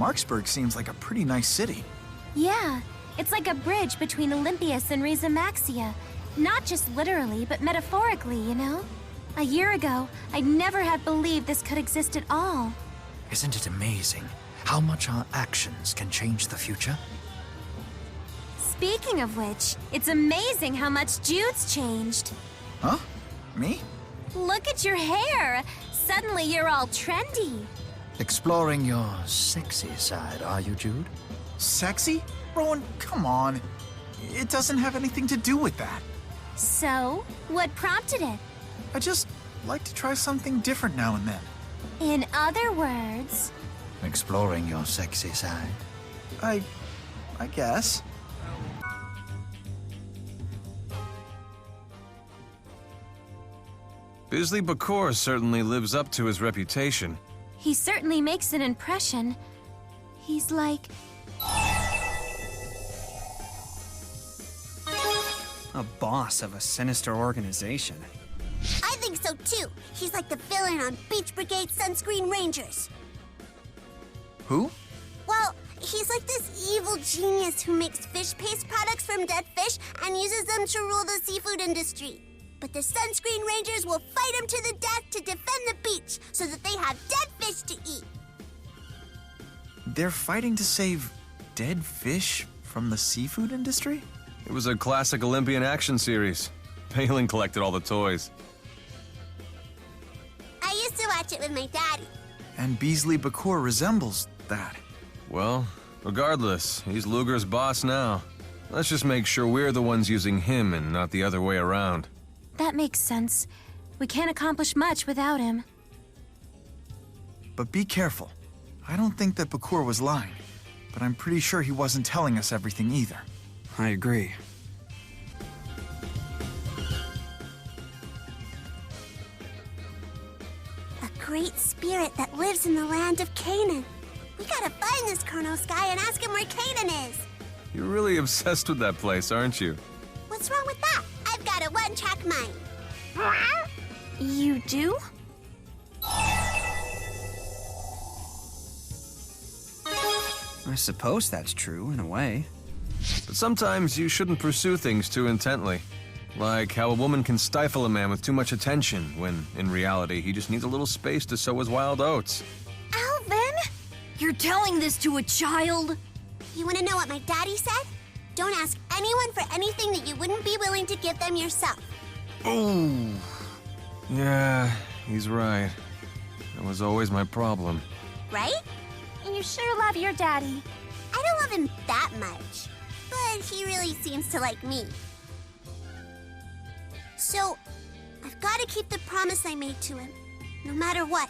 Marksburg seems like a pretty nice city. Yeah, it's like a bridge between Olympias and Rizamaxia. Not just literally, but metaphorically, you know? A year ago, I'd never have believed this could exist at all. Isn't it amazing how much our actions can change the future? Speaking of which, it's amazing how much Jude's changed. Huh? Me? Look at your hair! Suddenly you're all trendy. Exploring your sexy side, are you, Jude? Sexy? Rowan, come on. It doesn't have anything to do with that. So, what prompted it? I just like to try something different now and then. In other words... Exploring your sexy side? I guess. Bisley Bacoor certainly lives up to his reputation. He certainly makes an impression. He's like... a boss of a sinister organization. I think so too. He's like the villain on Beach Brigade Sunscreen Rangers. Who? Well, he's like this evil genius who makes fish paste products from dead fish and uses them to rule the seafood industry. But the Sunscreen Rangers will fight him to the death to defend the beach so that they have dead fish to eat. They're fighting to save dead fish from the seafood industry? It was a classic Olympian action series. Palin collected all the toys. I used to watch it with my daddy. And Beasley Bacoor resembles that. Well, regardless, he's Luger's boss now. Let's just make sure we're the ones using him and not the other way around. That makes sense. We can't accomplish much without him. But be careful. I don't think that Bacoor was lying, but I'm pretty sure he wasn't telling us everything either. I agree. A great spirit that lives in the land of Canaan. We gotta find this Colonel Sky and ask him where Canaan is. You're really obsessed with that place, aren't you? What's wrong with that? I've got a one-track mind. You do? I suppose that's true, in a way. But sometimes you shouldn't pursue things too intently. Like how a woman can stifle a man with too much attention, when, in reality, he just needs a little space to sow his wild oats. Alvin? You're telling this to a child? You wanna know what my daddy said? Don't ask anyone for anything that you wouldn't be willing to give them yourself. Ooh. Yeah, he's right. That was always my problem. Right? And you sure love your daddy. I don't love him that much, but he really seems to like me. So, I've gotta keep the promise I made to him, no matter what.